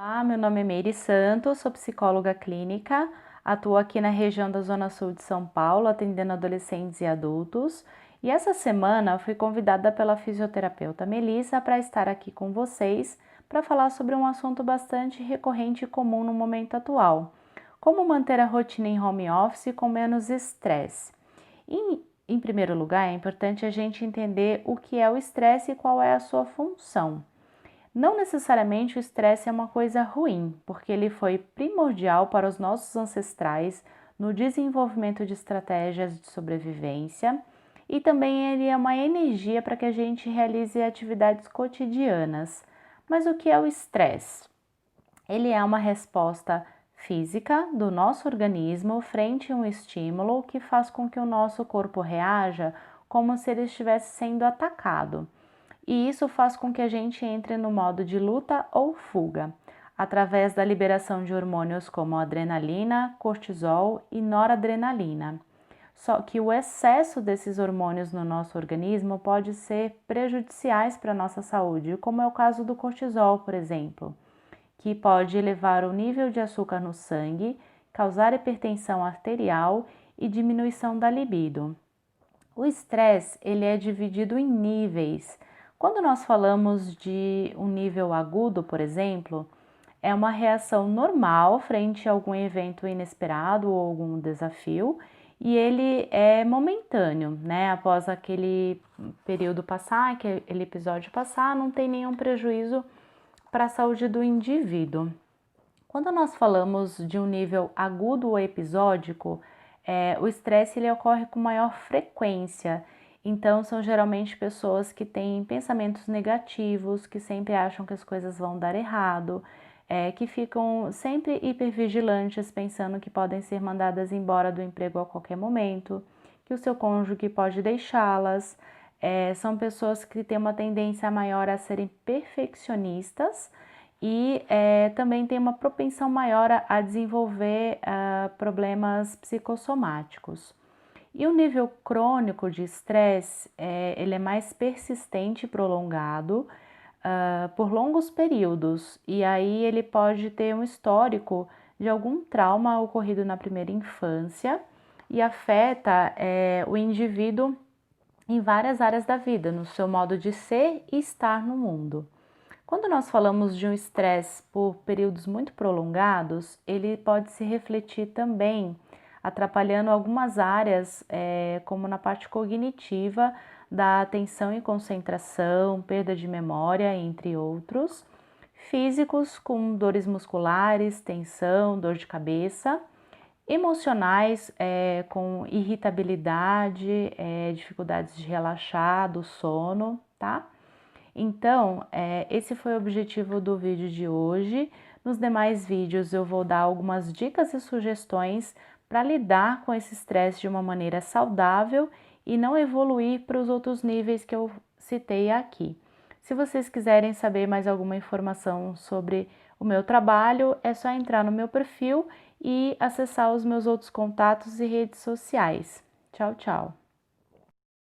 Olá, meu nome é Meire Santos, sou psicóloga clínica, atuo aqui na região da Zona Sul de São Paulo, atendendo adolescentes e adultos. E essa semana fui convidada pela fisioterapeuta Melissa para estar aqui com vocês para falar sobre um assunto bastante recorrente e comum no momento atual: como manter a rotina em home office com menos estresse. Em primeiro lugar, é importante a gente entender o que é o estresse e qual é a sua função. Não necessariamente o estresse é uma coisa ruim, porque ele foi primordial para os nossos ancestrais no desenvolvimento de estratégias de sobrevivência e também ele é uma energia para que a gente realize atividades cotidianas. Mas o que é o estresse? Ele é uma resposta física do nosso organismo frente a um estímulo que faz com que o nosso corpo reaja como se ele estivesse sendo atacado. E isso faz com que a gente entre no modo de luta ou fuga, através da liberação de hormônios como adrenalina, cortisol e noradrenalina. Só que o excesso desses hormônios no nosso organismo pode ser prejudiciais para a nossa saúde, como é o caso do cortisol, por exemplo, que pode elevar o nível de açúcar no sangue, causar hipertensão arterial e diminuição da libido. O estresse, ele é dividido em níveis. Quando nós falamos de um nível agudo, por exemplo, é uma reação normal frente a algum evento inesperado ou algum desafio, e ele é momentâneo, né? Após aquele período passar, aquele episódio passar, não tem nenhum prejuízo para a saúde do indivíduo. Quando nós falamos de um nível agudo ou episódico, o estresse ele ocorre com maior frequência. Então, são geralmente pessoas que têm pensamentos negativos, que sempre acham que as coisas vão dar errado, que ficam sempre hipervigilantes, pensando que podem ser mandadas embora do emprego a qualquer momento, que o seu cônjuge pode deixá-las. São pessoas que têm uma tendência maior a serem perfeccionistas e também tem uma propensão maior a desenvolver problemas psicossomáticos. E o nível crônico de estresse, ele é mais persistente e prolongado por longos períodos, e aí ele pode ter um histórico de algum trauma ocorrido na primeira infância e afeta o indivíduo em várias áreas da vida, no seu modo de ser e estar no mundo. Quando nós falamos de um estresse por períodos muito prolongados, ele pode se refletir também atrapalhando algumas áreas, como na parte cognitiva, da atenção e concentração, perda de memória, entre outros. Físicos, com dores musculares, tensão, dor de cabeça. Emocionais, com irritabilidade, dificuldades de relaxar, do sono, tá? Então, esse foi o objetivo do vídeo de hoje. Nos demais vídeos eu vou dar algumas dicas e sugestões para lidar com esse estresse de uma maneira saudável e não evoluir para os outros níveis que eu citei aqui. Se vocês quiserem saber mais alguma informação sobre o meu trabalho, é só entrar no meu perfil e acessar os meus outros contatos e redes sociais. Tchau, tchau!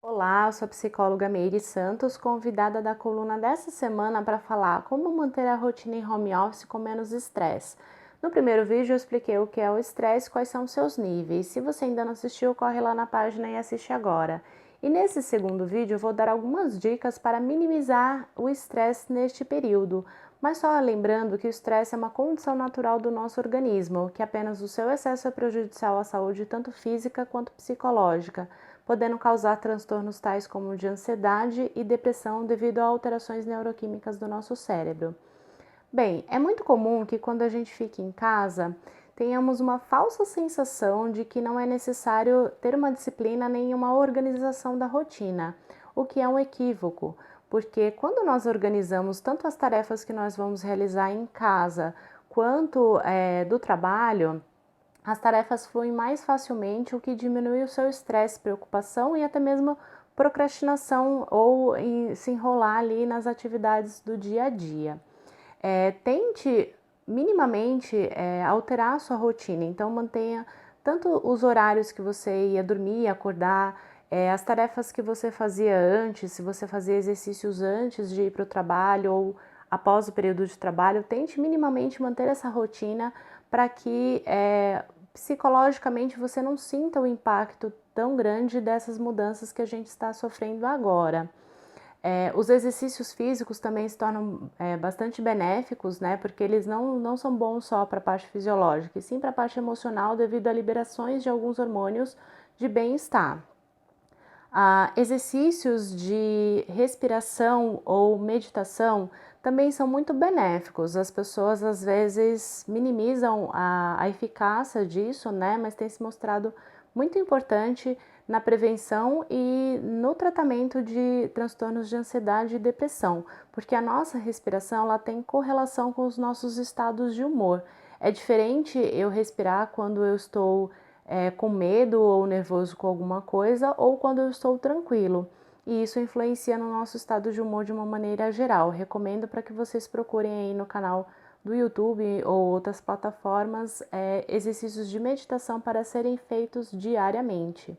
Olá, eu sou a psicóloga Meire Santos, convidada da coluna dessa semana para falar como manter a rotina em home office com menos estresse. No primeiro vídeo eu expliquei o que é o estresse e quais são os seus níveis. Se você ainda não assistiu, corre lá na página e assiste agora. E nesse segundo vídeo eu vou dar algumas dicas para minimizar o estresse neste período, mas só lembrando que o estresse é uma condição natural do nosso organismo, que apenas o seu excesso é prejudicial à saúde tanto física quanto psicológica, podendo causar transtornos tais como de ansiedade e depressão devido a alterações neuroquímicas do nosso cérebro. Bem, é muito comum que quando a gente fica em casa, tenhamos uma falsa sensação de que não é necessário ter uma disciplina nem uma organização da rotina, o que é um equívoco, porque quando nós organizamos tanto as tarefas que nós vamos realizar em casa quanto do trabalho, as tarefas fluem mais facilmente, o que diminui o seu estresse, preocupação e até mesmo procrastinação ou se enrolar ali nas atividades do dia a dia. Tente minimamente alterar a sua rotina, então mantenha tanto os horários que você ia dormir, acordar, as tarefas que você fazia antes, se você fazia exercícios antes de ir para o trabalho ou após o período de trabalho, tente minimamente manter essa rotina para que psicologicamente você não sinta o impacto tão grande dessas mudanças que a gente está sofrendo agora. Os exercícios físicos também se tornam bastante benéficos, né? Porque eles não são bons só para a parte fisiológica, e sim para a parte emocional devido a liberações de alguns hormônios de bem-estar. Exercícios de respiração ou meditação também são muito benéficos. As pessoas às vezes minimizam a eficácia disso, né? Mas tem se mostrado muito importante na prevenção e no tratamento de transtornos de ansiedade e depressão, porque a nossa respiração ela tem correlação com os nossos estados de humor. É diferente eu respirar quando eu estou com medo ou nervoso com alguma coisa ou quando eu estou tranquilo. E isso influencia no nosso estado de humor de uma maneira geral. Recomendo para que vocês procurem aí no canal do YouTube ou outras plataformas exercícios de meditação para serem feitos diariamente.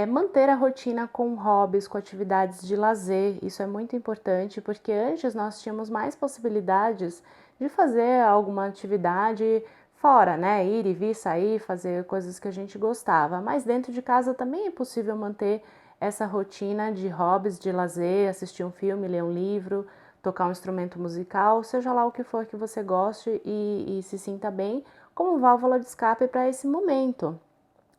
Manter a rotina com hobbies, com atividades de lazer, isso é muito importante, porque antes nós tínhamos mais possibilidades de fazer alguma atividade fora, né? Ir e vir, sair, fazer coisas que a gente gostava. Mas dentro de casa também é possível manter essa rotina de hobbies, de lazer, assistir um filme, ler um livro, tocar um instrumento musical, seja lá o que for que você goste e se sinta bem, como válvula de escape para esse momento.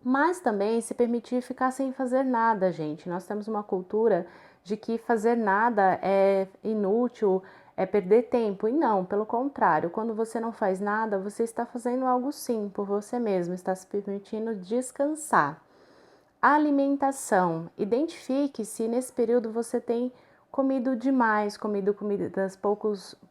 Mas também se permitir ficar sem fazer nada, gente. Nós temos uma cultura de que fazer nada é inútil, é perder tempo. E não, pelo contrário, quando você não faz nada, você está fazendo algo sim por você mesmo, está se permitindo descansar. Alimentação. Identifique se nesse período você tem comido demais, comido comidas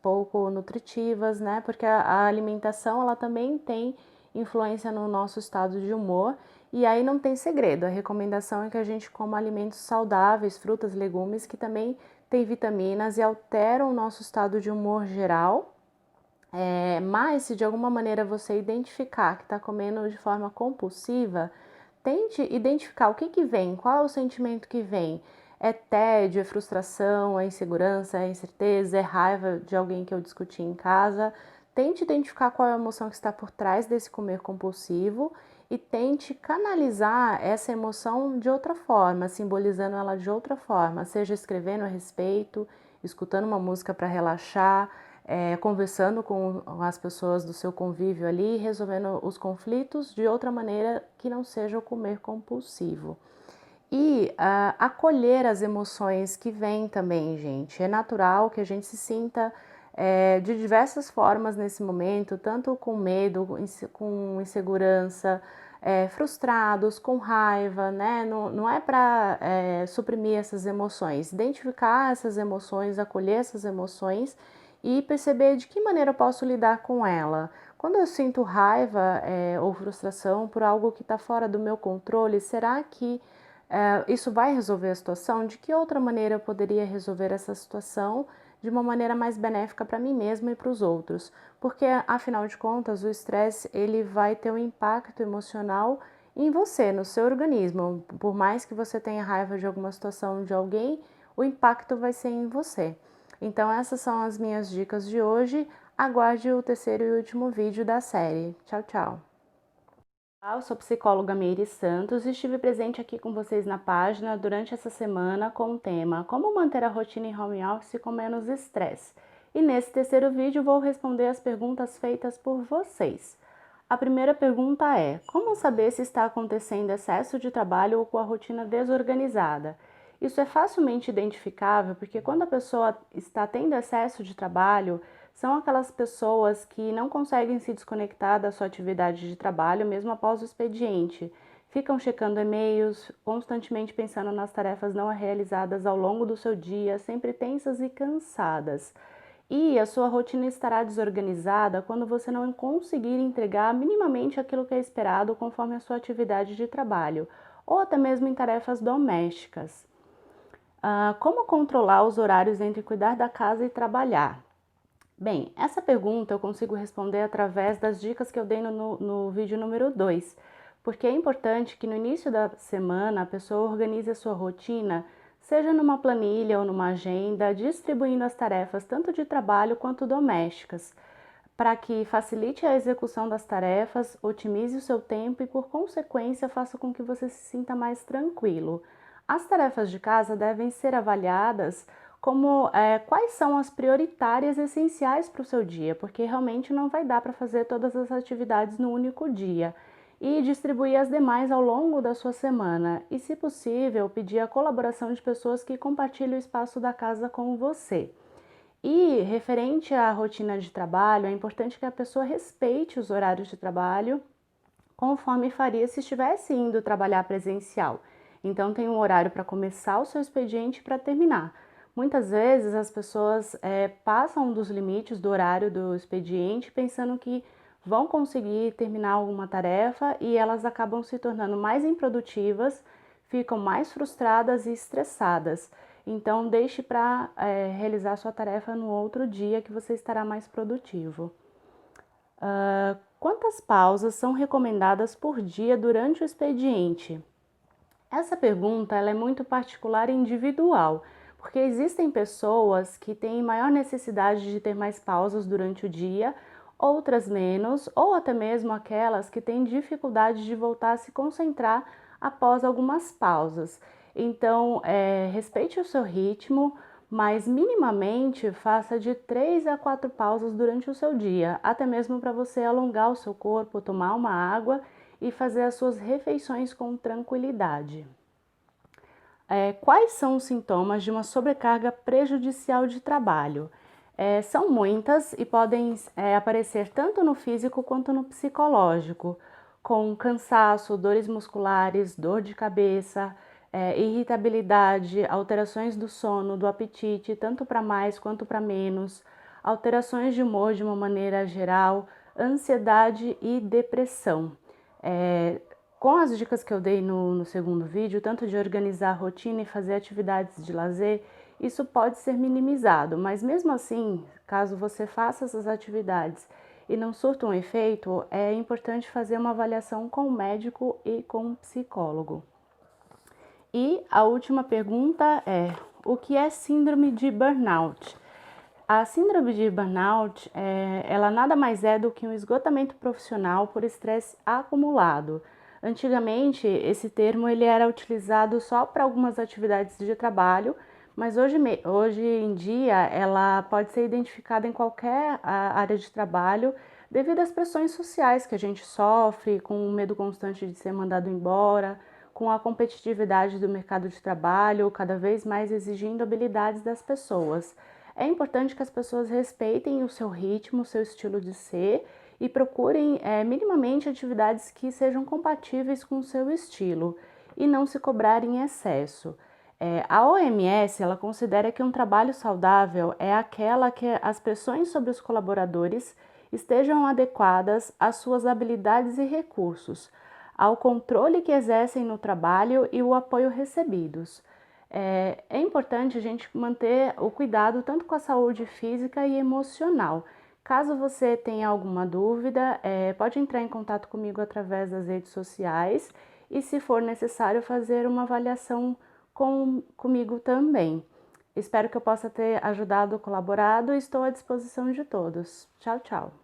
pouco nutritivas, né? Porque a alimentação ela também tem influência no nosso estado de humor. E aí não tem segredo, a recomendação é que a gente coma alimentos saudáveis, frutas, legumes, que também têm vitaminas e alteram o nosso estado de humor geral. Mas se de alguma maneira você identificar que está comendo de forma compulsiva, tente identificar o que vem, qual é o sentimento que vem. É tédio, é frustração, é insegurança, é incerteza, é raiva de alguém que eu discuti em casa. Tente identificar qual é a emoção que está por trás desse comer compulsivo e tente canalizar essa emoção de outra forma, simbolizando ela de outra forma, seja escrevendo a respeito, escutando uma música para relaxar, conversando com as pessoas do seu convívio ali, resolvendo os conflitos de outra maneira que não seja o comer compulsivo. E acolher as emoções que vêm também, gente. É natural que a gente se sinta de diversas formas nesse momento, tanto com medo, com insegurança, frustrados, com raiva, né? Não é para suprimir essas emoções, identificar essas emoções, acolher essas emoções e perceber de que maneira eu posso lidar com ela. Quando eu sinto raiva ou frustração por algo que está fora do meu controle, será que isso vai resolver a situação? De que outra maneira eu poderia resolver essa situação de uma maneira mais benéfica para mim mesma e para os outros? Porque, afinal de contas, o estresse ele vai ter um impacto emocional em você, no seu organismo. Por mais que você tenha raiva de alguma situação de alguém, o impacto vai ser em você. Então essas são as minhas dicas de hoje. Aguarde o terceiro e último vídeo da série. Tchau, tchau! Eu sou psicóloga Meire Santos e estive presente aqui com vocês na página durante essa semana com o tema Como manter a rotina em home office com menos estresse. E nesse terceiro vídeo vou responder as perguntas feitas por vocês. A primeira pergunta é: como saber se está acontecendo excesso de trabalho ou com a rotina desorganizada? Isso é facilmente identificável porque quando a pessoa está tendo excesso de trabalho, são aquelas pessoas que não conseguem se desconectar da sua atividade de trabalho mesmo após o expediente. Ficam checando e-mails, constantemente pensando nas tarefas não realizadas ao longo do seu dia, sempre tensas e cansadas. E a sua rotina estará desorganizada quando você não conseguir entregar minimamente aquilo que é esperado conforme a sua atividade de trabalho, ou até mesmo em tarefas domésticas. Como controlar os horários entre cuidar da casa e trabalhar? Bem, essa pergunta eu consigo responder através das dicas que eu dei no vídeo número 2, porque é importante que no início da semana a pessoa organize a sua rotina seja numa planilha ou numa agenda, distribuindo as tarefas tanto de trabalho quanto domésticas, para que facilite a execução das tarefas, otimize o seu tempo e, por consequência, faça com que você se sinta mais tranquilo. As tarefas de casa devem ser avaliadas como quais são as prioritárias essenciais para o seu dia, porque realmente não vai dar para fazer todas as atividades no único dia, e distribuir as demais ao longo da sua semana e, se possível, pedir a colaboração de pessoas que compartilhem o espaço da casa com você. E referente à rotina de trabalho, é importante que a pessoa respeite os horários de trabalho conforme faria se estivesse indo trabalhar presencial. Então tem um horário para começar o seu expediente e para terminar. Muitas vezes as pessoas passam dos limites do horário do expediente pensando que vão conseguir terminar alguma tarefa e elas acabam se tornando mais improdutivas, ficam mais frustradas e estressadas. Então deixe para realizar sua tarefa no outro dia que você estará mais produtivo. Quantas pausas são recomendadas por dia durante o expediente? Essa pergunta ela é muito particular e individual, porque existem pessoas que têm maior necessidade de ter mais pausas durante o dia, outras menos, ou até mesmo aquelas que têm dificuldade de voltar a se concentrar após algumas pausas. Então, respeite o seu ritmo, mas minimamente faça de 3 a 4 pausas durante o seu dia, até mesmo para você alongar o seu corpo, tomar uma água e fazer as suas refeições com tranquilidade. Quais são os sintomas de uma sobrecarga prejudicial de trabalho? São muitas e podem aparecer tanto no físico quanto no psicológico, com cansaço, dores musculares, dor de cabeça, irritabilidade, alterações do sono, do apetite, tanto para mais quanto para menos, alterações de humor de uma maneira geral, ansiedade e depressão. Com as dicas que eu dei no segundo vídeo, tanto de organizar a rotina e fazer atividades de lazer, isso pode ser minimizado, mas mesmo assim, caso você faça essas atividades e não surta um efeito, é importante fazer uma avaliação com o médico e com o psicólogo. E a última pergunta é: o que é síndrome de burnout? A síndrome de burnout, ela nada mais é do que um esgotamento profissional por estresse acumulado. Antigamente, esse termo ele era utilizado só para algumas atividades de trabalho, mas hoje em dia ela pode ser identificada em qualquer área de trabalho devido às pressões sociais que a gente sofre, com o medo constante de ser mandado embora, com a competitividade do mercado de trabalho cada vez mais exigindo habilidades das pessoas. É importante que as pessoas respeitem o seu ritmo, o seu estilo de ser e procurem minimamente atividades que sejam compatíveis com o seu estilo e não se cobrar em excesso. A OMS ela considera que um trabalho saudável é aquela que as pressões sobre os colaboradores estejam adequadas às suas habilidades e recursos, ao controle que exercem no trabalho e o apoio recebidos. É importante a gente manter o cuidado tanto com a saúde física e emocional. Caso você tenha alguma dúvida, pode entrar em contato comigo através das redes sociais e, se for necessário, fazer uma avaliação comigo também. Espero que eu possa ter ajudado, colaborado e estou à disposição de todos. Tchau, tchau!